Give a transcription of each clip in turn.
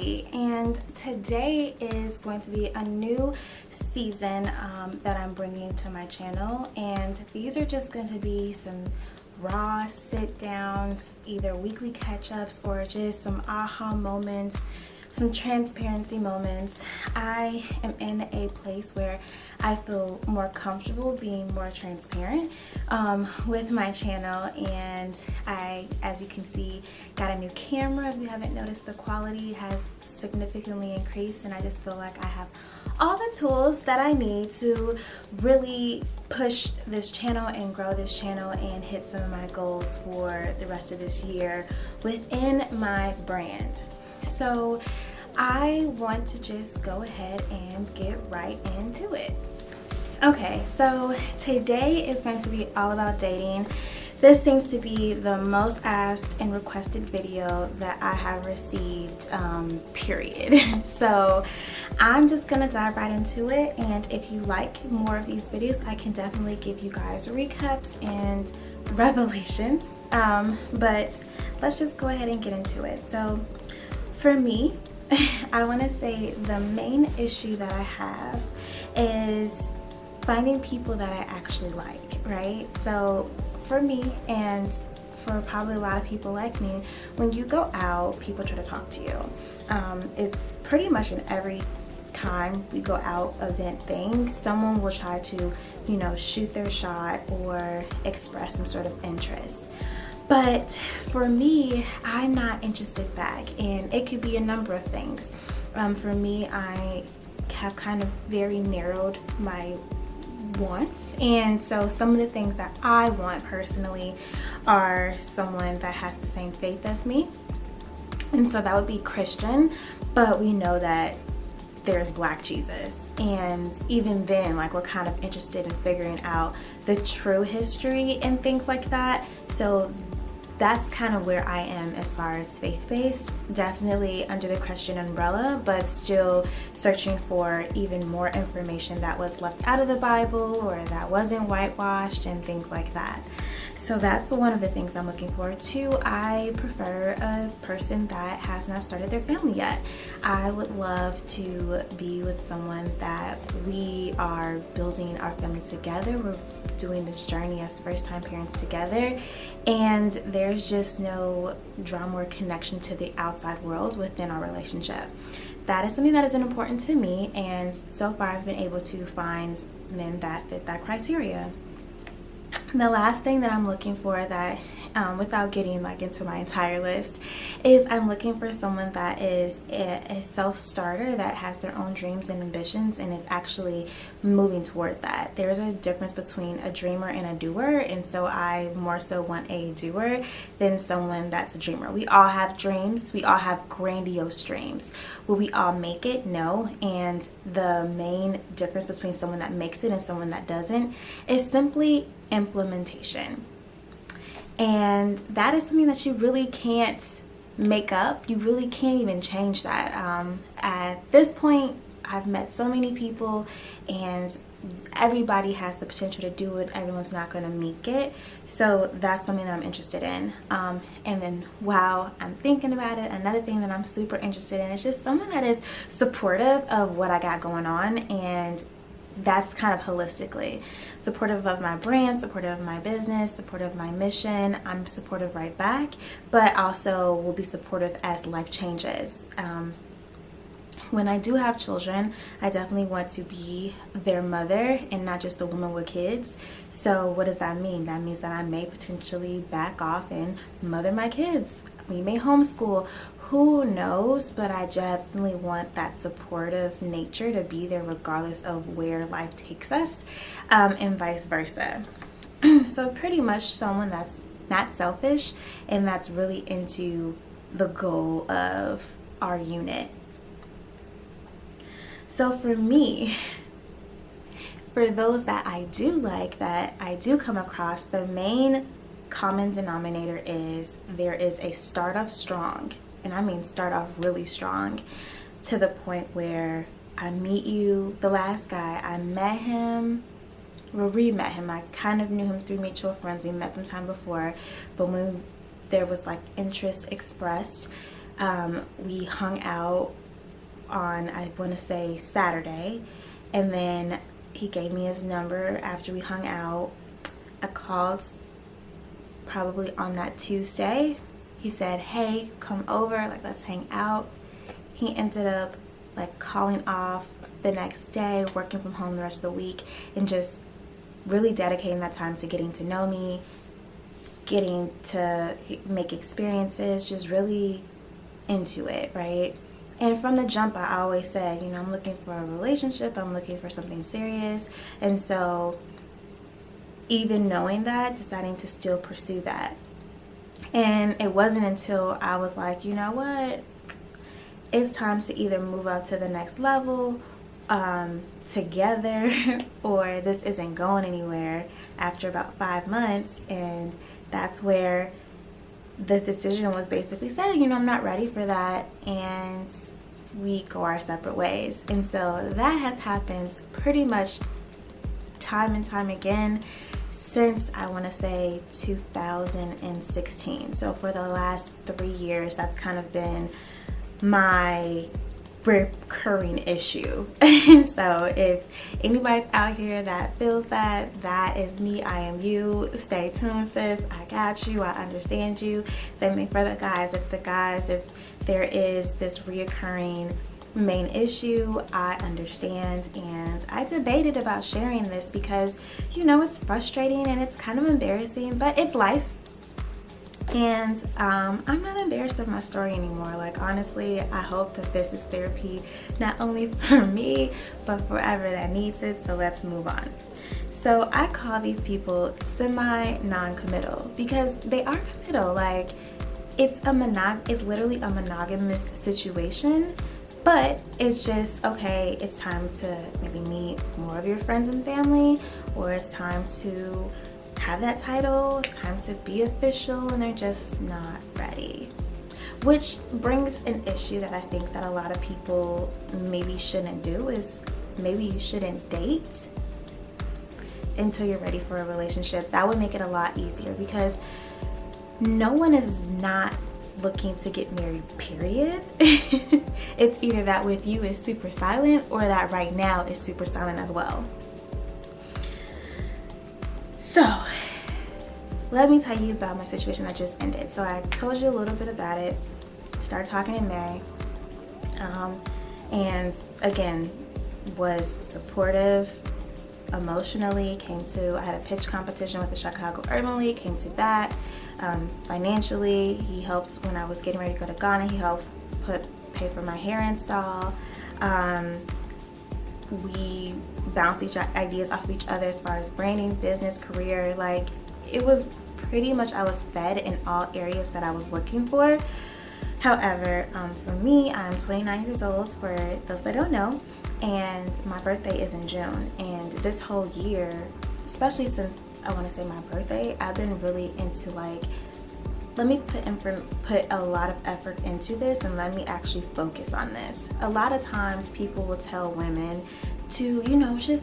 everybody, and today is going to be a new season that I'm bringing to my channel, and these are just going to be some raw sit downs, either weekly catch-ups or just some aha moments, some transparency moments. I am in a place where I feel more comfortable being more transparent with my channel, and I, as you can see, got a new camera. If you haven't noticed, the quality has significantly increased, and I just feel like I have all the tools that I need to really push this channel and grow this channel and hit some of my goals for the rest of this year within my brand. So I want to just go ahead and get right into it. Okay, so today is going to be all about dating. This seems to be the most asked and requested video that I have received, period. So I'm just gonna dive right into it, and if you like more of these videos, I can definitely give you guys recaps and revelations, but let's just go ahead and get into it. So for me, I want to say the main issue that I have is finding people that I actually like, right? So for me, and for probably a lot of people like me, when you go out, people try to talk to you. It's pretty much in every time we go out event thing, someone will try to, you know, shoot their shot or express some sort of interest. But for me, I'm not interested back, and it could be a number of things. For me, I have kind of very narrowed my wants, and so some of the things that I want personally are someone that has the same faith as me, and so that would be Christian, but we know that there's Black Jesus, and even then, like, we're kind of interested in figuring out the true history and things like that. So that's kind of where I am as far as faith-based, definitely under the Christian umbrella, but still searching for even more information that was left out of the Bible or that wasn't whitewashed and things like that. So that's one of the things I'm looking for. Two, I prefer a person that has not started their family yet. I would love to be with someone that we are building our family together. We're doing this journey as first-time parents together, and there's just no drama or connection to the outside world within our relationship. That is something that is important to me, and so far I've been able to find men that fit that criteria. The last thing that I'm looking for, that without getting like into my entire list, is I'm looking for someone that is a self-starter, that has their own dreams and ambitions and is actually moving toward that. There's a difference between a dreamer and a doer, and so I more so want a doer than someone that's a dreamer. We all have dreams, we all have grandiose dreams. Will we all make it? No. And the main difference between someone that makes it and someone that doesn't is simply implementation. And that is something that you really can't make up. You really can't even change that. At this point, I've met so many people, and everybody has the potential to do it. Everyone's not going to make it. So that's something that I'm interested in. And then while I'm thinking about it, another thing that I'm super interested in is just someone that is supportive of what I got going on, and that's kind of holistically supportive of my brand, supportive of my business, supportive of my mission. I'm supportive right back, but also will be supportive as life changes. When I do have children, I definitely want to be their mother and not just a woman with kids. So what does that mean? That means that I may potentially back off and mother my kids. We may homeschool, who knows, but I definitely want that supportive nature to be there regardless of where life takes us, and vice versa. So pretty much someone that's not selfish and that's really into the goal of our unit. So for me, for those that I do like, that I do come across, the main common denominator is there is a start off strong, and I mean start off really strong, to the point where I meet you. The last guy, I met him, well, re-met him. I kind of knew him through mutual friends. We met from time before, but when there was like interest expressed, We hung out on, I want to say, Saturday, and then he gave me his number after we hung out. I called probably on that Tuesday. He said, hey, come over, like, let's hang out. He ended up like calling off the next day, working from home the rest of the week, and just really dedicating that time to getting to know me, getting to make experiences, just really into it, right? And from the jump, I always said, you know, I'm looking for a relationship, I'm looking for something serious. And so even knowing that, deciding to still pursue that. And it wasn't until I was like, you know what, it's time to either move up to the next level together, or this isn't going anywhere, after about 5 months. And that's where this decision was basically said, you know, I'm not ready for that, and we go our separate ways. And so that has happened pretty much time and time again since, I want to say, 2016. So for the last 3 years, that's kind of been my recurring issue. So if anybody's out here that feels that, that is me, I am you. Stay tuned, sis. I got you, I understand you. Same thing for the guys. If there is this reoccurring main issue, I understand. And I debated about sharing this because, you know, it's frustrating and it's kind of embarrassing, but it's life. And I'm not embarrassed of my story anymore. Like, honestly, I hope that this is therapy, not only for me, but for whoever that needs it. So let's move on. So I call these people semi-non-committal because they are committal. Like, it's literally a monogamous situation, but it's just, okay, it's time to maybe meet more of your friends and family, or it's time to have that title, it's time to be official, and they're just not ready. Which brings an issue that I think that a lot of people maybe shouldn't do, is maybe you shouldn't date until you're ready for a relationship. That would make it a lot easier, because no one is not looking to get married, period. It's either that with you is super silent, or that right now is super silent as well. So let me tell you about my situation that just ended. So I told you a little bit about it. Started talking in May, and again, was supportive emotionally. I had a pitch competition with the Chicago Urban League, came to that. Financially, he helped when I was getting ready to go to Ghana. He helped pay for my hair install. We bounced ideas off of each other as far as branding, business, career. Like, it was pretty much, I was fed in all areas that I was looking for. However, for me, I'm 29 years old, for those that don't know, and my birthday is in June. And this whole year, especially since I want to say my birthday, I've been really into, like, let me put a lot of effort into this, and let me actually focus on this. A lot of times people will tell women to, you know, just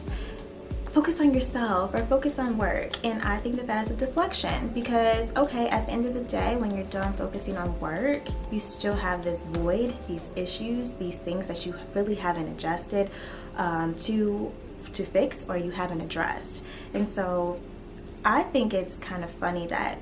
focus on yourself or focus on work. And I think that that is a deflection, because, okay, at the end of the day, when you're done focusing on work, you still have this void, these issues, these things that you really haven't adjusted to fix, or you haven't addressed. And so I think it's kind of funny that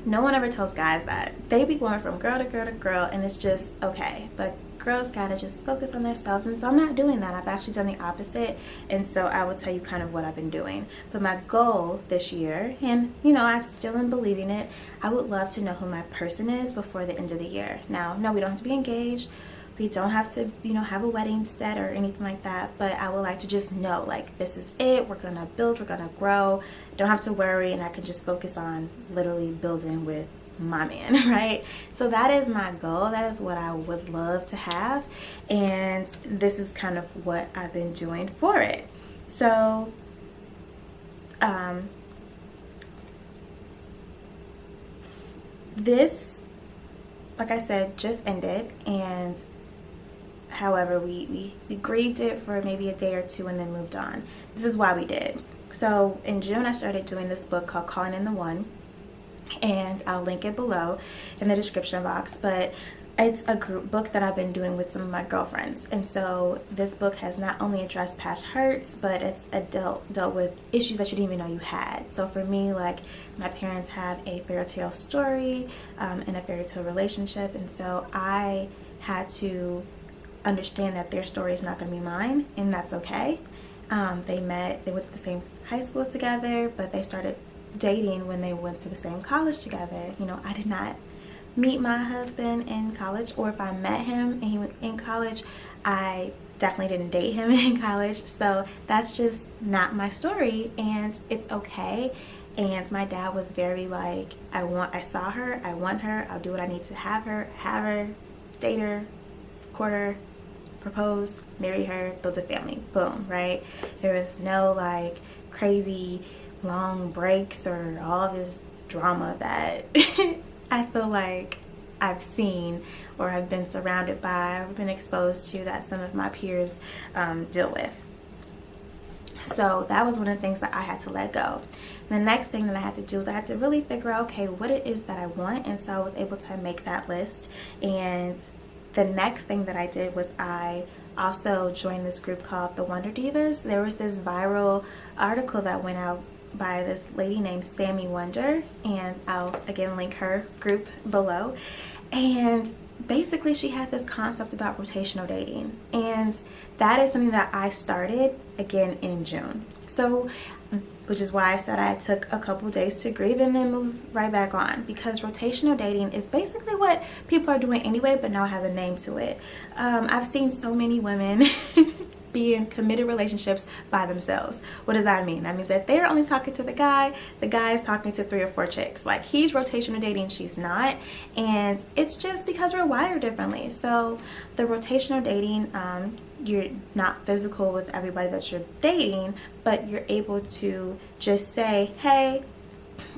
no one ever tells guys that. They be going from girl to girl to girl, and it's just okay. But girls gotta just focus on themselves, and so I'm not doing that. I've actually done the opposite, and so I will tell you kind of what I've been doing. But my goal this year, and you know, I still am believing it, I would love to know who my person is before the end of the year. Now, no, we don't have to be engaged. We don't have to, you know, have a wedding set or anything like that, but I would like to just know, like, this is it. We're gonna build, we're gonna grow. Don't have to worry, and I can just focus on literally building with my man, right? So that is my goal. That is what I would love to have, and this is kind of what I've been doing for it. So this, like I said, just ended, and however, we grieved it for maybe a day or two and then moved on. This is why we did. So in June, I started doing this book called Calling in the One, and I'll link it below in the description box. But it's a group book that I've been doing with some of my girlfriends. And so this book has not only addressed past hurts, but it's dealt with issues that you didn't even know you had. So for me, like, my parents have a fairy tale story and a fairy tale relationship. And so I had to understand that their story is not going to be mine, and that's okay. They went to the same high school together, but they started dating when they went to the same college together. You know, I did not meet my husband in college, or if I met him and he was in college, I definitely didn't date him in college. So that's just not my story, and it's okay. And my dad was very like, I saw her, I want her, I'll do what I need to have her, date her, court her, propose, marry her, build a family, boom, right? There was no like crazy long breaks or all this drama that I feel like I've seen or have been surrounded by or been exposed to that some of my peers deal with. So that was one of the things that I had to let go. The next thing that I had to do was I had to really figure out, okay, what it is that I want. And so I was able to make that list. And the next thing that I did was I also joined this group called the Wonder Divas. There was this viral article that went out by this lady named Sammy Wonder, and I'll again link her group below. And basically she had this concept about rotational dating, and that is something that I started again in June. So, which is why I said I took a couple days to grieve and then move right back on, because rotational dating is basically what people are doing anyway, but now it has a name to it. I've seen so many women be in committed relationships by themselves. What does that mean? That means that they're only talking to the guy is talking to 3 or 4 chicks. Like, he's rotational dating, she's not, and it's just because we're wired differently. So the rotational dating, you're not physical with everybody that you're dating, but you're able to just say, hey,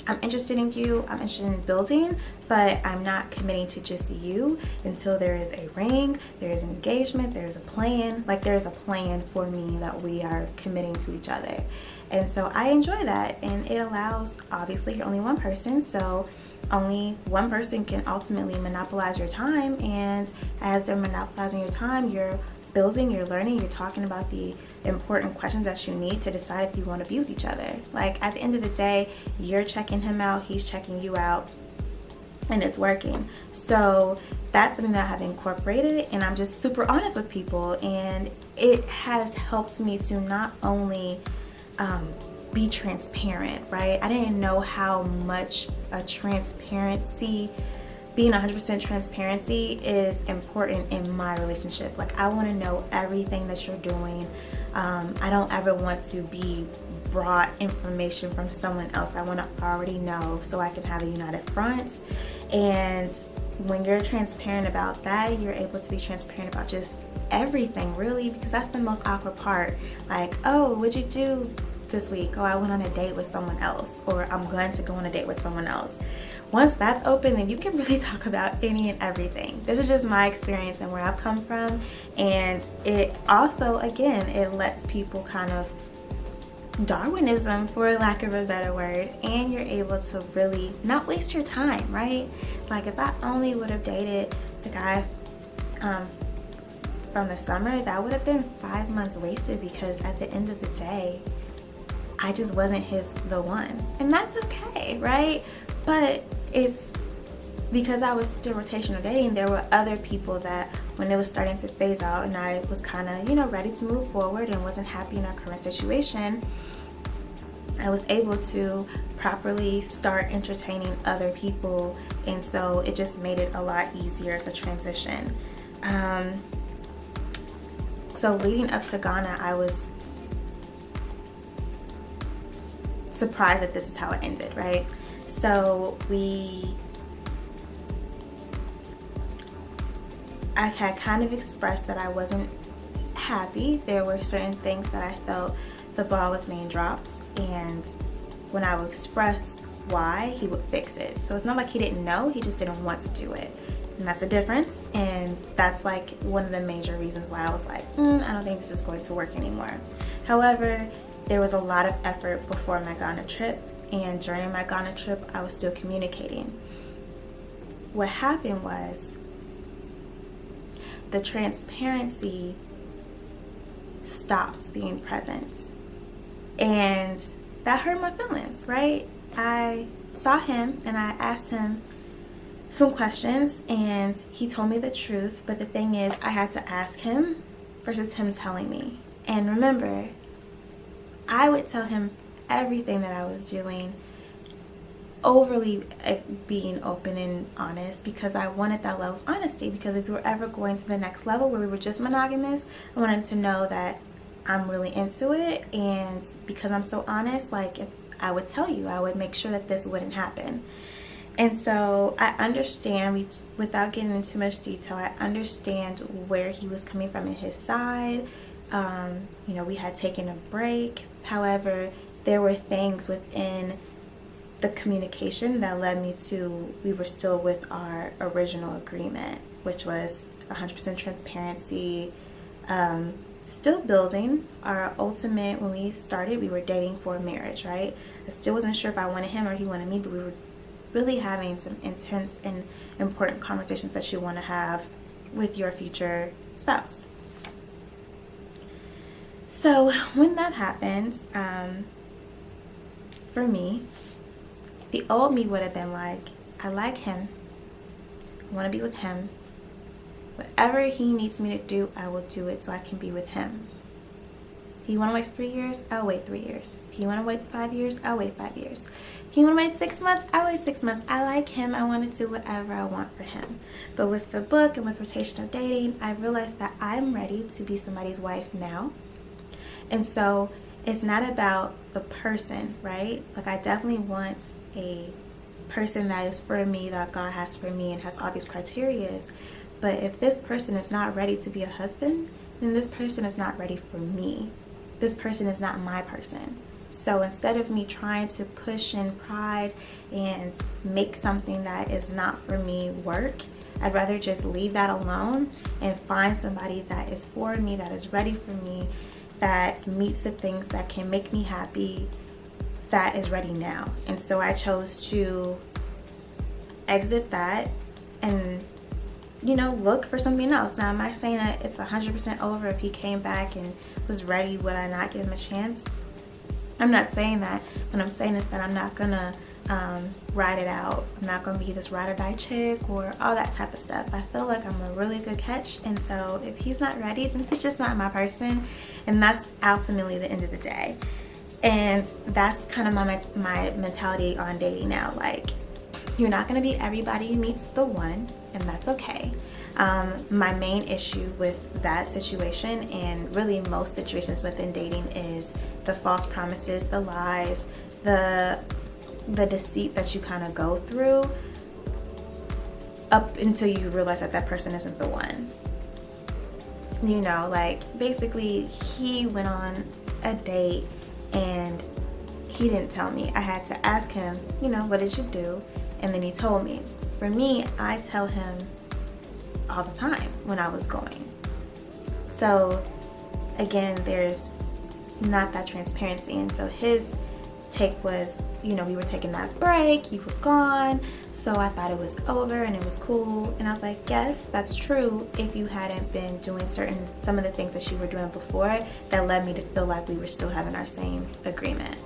I'm interested in you, I'm interested in building, but I'm not committing to just you until there is a ring, there is engagement, there's a plan. Like, there's a plan for me that we are committing to each other. And so I enjoy that, and it allows, obviously you're only one person, so only one person can ultimately monopolize your time, and as they're monopolizing your time, you're building, you're learning, you're talking about the important questions that you need to decide if you want to be with each other. Like, at the end of the day, you're checking him out, he's checking you out, and it's working. So that's something that I have incorporated, and I'm just super honest with people, and it has helped me to not only be transparent, right? I didn't know how much being 100% transparency is important in my relationship. Like, I want to know everything that you're doing. I don't ever want to be brought information from someone else. I want to already know so I can have a united front. And when you're transparent about that, you're able to be transparent about just everything, really, because that's the most awkward part. Like, oh, what'd you do this week? Oh, I went on a date with someone else, or I'm going to go on a date with someone else. Once that's open, then you can really talk about any and everything. This is just my experience and where I've come from. And it also, again, it lets people kind of Darwinism, for lack of a better word, and you're able to really not waste your time, right? Like, if I only would have dated the guy from the summer, that would have been 5 months wasted, because at the end of the day, I just wasn't the one. And that's okay, right? But it's because I was still rotational dating, there were other people that when it was starting to phase out and I was kind of, ready to move forward and wasn't happy in our current situation, I was able to properly start entertaining other people, and so it just made it a lot easier as a transition. So leading up to Ghana, I was surprised that this is how it ended, right? So I had kind of expressed that I wasn't happy. There were certain things that I felt the ball was being dropped, and when I would express why, he would fix it. So it's not like he didn't know, he just didn't want to do it. And that's the difference, and that's like one of the major reasons why I was like, I don't think this is going to work anymore. However, there was a lot of effort before my Ghana trip, and during my Ghana trip, I was still communicating. What happened was, the transparency stopped being present. And that hurt my feelings, right? I saw him and I asked him some questions and he told me the truth. But the thing is, I had to ask him versus him telling me. And remember, I would tell him everything that I was doing, overly being open and honest, because I wanted that level of honesty. Because if we were ever going to the next level where we were just monogamous, I wanted him to know that I'm really into it. And because I'm so honest, like, if I would tell you, I would make sure that this wouldn't happen. And so I understand, without getting into too much detail, I understand where he was coming from in his side. You know, we had taken a break. However, there were things within the communication that led me to, we were still with our original agreement, which was 100% transparency, still building our ultimate. When we started, we were dating for marriage, right? I still wasn't sure if I wanted him or he wanted me, but we were really having some intense and important conversations that you want to have with your future spouse. So when that happens, for me, the old me would have been like, I like him, I want to be with him. Whatever he needs me to do, I will do it so I can be with him. If he want to wait 3 years, I'll wait 3 years. If he want to wait 5 years, I'll wait 5 years. If he want to wait 6 months, I'll wait 6 months. I like him. I want to do whatever I want for him. But with the book and with rotational dating, I realized that I'm ready to be somebody's wife now. And so it's not about the person, right? Like, I definitely want a person that is for me, that God has for me and has all these criterias. But if this person is not ready to be a husband, then this person is not ready for me. This person is not my person. So instead of me trying to push in pride and make something that is not for me work, I'd rather just leave that alone and find somebody that is for me, that is ready for me, that meets the things that can make me happy, that is ready now. And so I chose to exit that and, you know, look for something else. Now, am I saying that it's 100% over? If he came back and was ready, would I not give him a chance? I'm not saying that. What I'm saying is that I'm not gonna ride it out. I'm not gonna be this ride or die chick or all that type of stuff. I feel like I'm a really good catch, and so if he's not ready, then he's just not my person, and that's ultimately the end of the day. And that's kind of my mentality on dating now. Like, you're not gonna be everybody who meets the one, and that's okay. My main issue with that situation, and really most situations within dating, is the false promises, the lies, the deceit that you kind of go through up until you realize that that person isn't the one. You know, like, basically he went on a date and he didn't tell me. I had to ask him, you know, what did you do? And then he told me. For me, I tell him all the time when I was going. So again, there's not that transparency. And so his take was, you know, we were taking that break, you were gone, so I thought it was over and it was cool. And I was like, yes, that's true, if you hadn't been doing some of the things that you were doing before that led me to feel like we were still having our same agreement.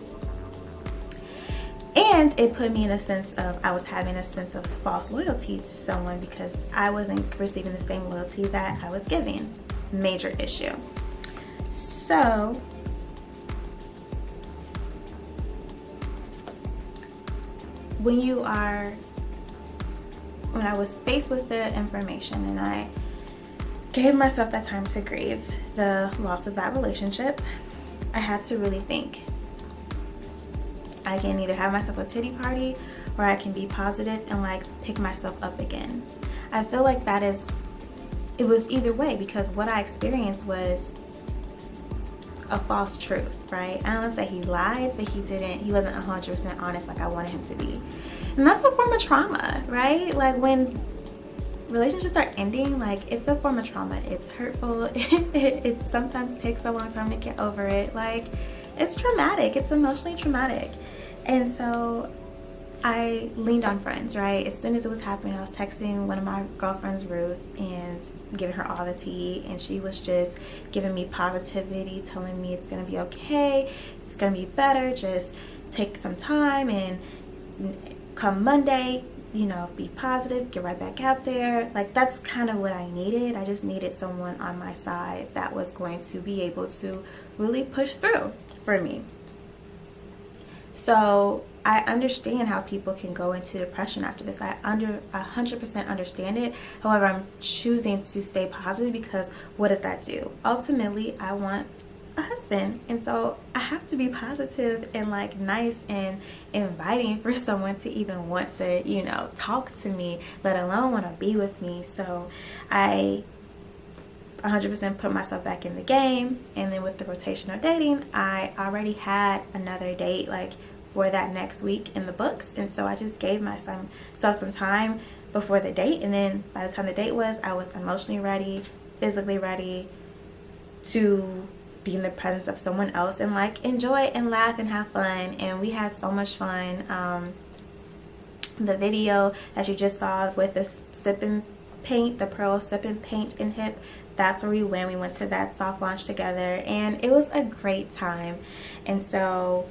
And it put me in a sense of, I was having a sense of false loyalty to someone because I wasn't receiving the same loyalty that I was giving. Major issue. So when I was faced with the information and I gave myself that time to grieve the loss of that relationship, I had to really think. I can either have myself a pity party or I can be positive and like pick myself up again. I feel like it was either way, because what I experienced was a false truth, right? I don't say he lied, but he wasn't 100% honest like I wanted him to be. And that's a form of trauma, right? Like, when relationships are ending, like, it's a form of trauma. It's hurtful. It sometimes takes a long time to get over it. Like, it's traumatic. It's emotionally traumatic. And so I leaned on friends, right? As soon as it was happening, I was texting one of my girlfriends, Ruth, and giving her all the tea, and she was just giving me positivity, telling me it's gonna be okay, it's gonna be better, just take some time, and come Monday, you know, be positive, get right back out there. Like, that's kind of what I needed. I just needed someone on my side that was going to be able to really push through for me. So I understand how people can go into depression after this. I 100% understand it. However, I'm choosing to stay positive because what does that do? Ultimately, I want a husband, and so I have to be positive and like nice and inviting for someone to even want to, you know, talk to me, let alone want to be with me. So I 100% put myself back in the game. And then with the rotational dating, I already had another date like for that next week in the books, and so I just gave myself some time before the date, and then by the time the date was, I was emotionally ready, physically ready to be in the presence of someone else and like enjoy and laugh and have fun. And we had so much fun. The video that you just saw with the sipping paint, the pearl sipping paint and hip, that's where we went to that soft launch together, and it was a great time. And so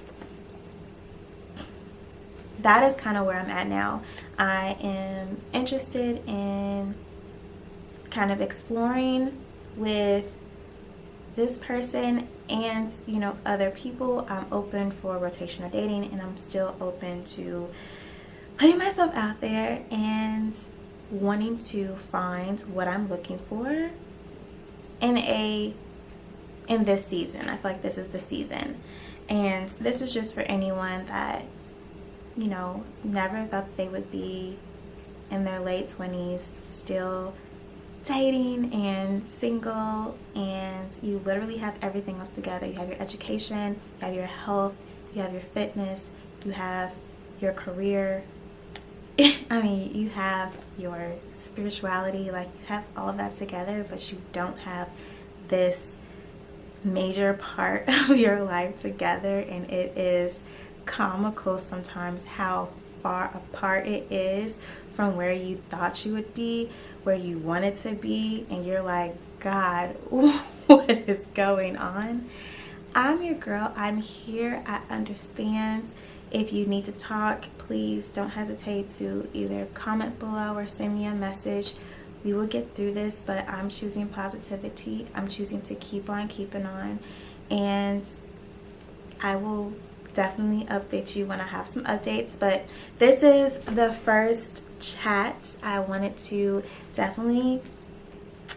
that is kind of where I'm at now. I am interested in kind of exploring with this person and, you know, other people. I'm open for rotational dating, and I'm still open to putting myself out there and wanting to find what I'm looking for in this season. I feel like this is the season, and this is just for anyone that, you know, never thought they would be in their late 20s still dating and single, and you literally have everything else together. You have your education, you have your health, you have your fitness, you have your career. I mean, you have your spirituality, like you have all of that together, but you don't have this major part of your life together. And it is comical sometimes how far apart it is from where you thought you would be, where you wanted to be, and you're like, God, what is going on? I'm your girl. I'm here. I understand. If you need to talk, please don't hesitate to either comment below or send me a message. We will get through this, but I'm choosing positivity. I'm choosing to keep on keeping on, and I will definitely update you when I have some updates. But this is the first chat. I wanted to definitely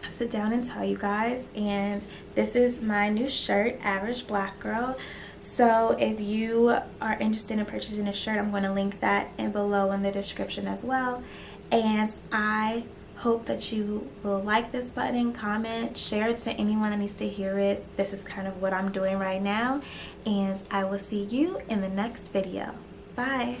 sit down and tell you guys, and this is my new shirt, Average Black Girl. So if you are interested in purchasing a shirt, I'm going to link that in below in the description as well. And I hope that you will like this button, comment, share it to anyone that needs to hear it. This is kind of what I'm doing right now, and I will see you in the next video. Bye.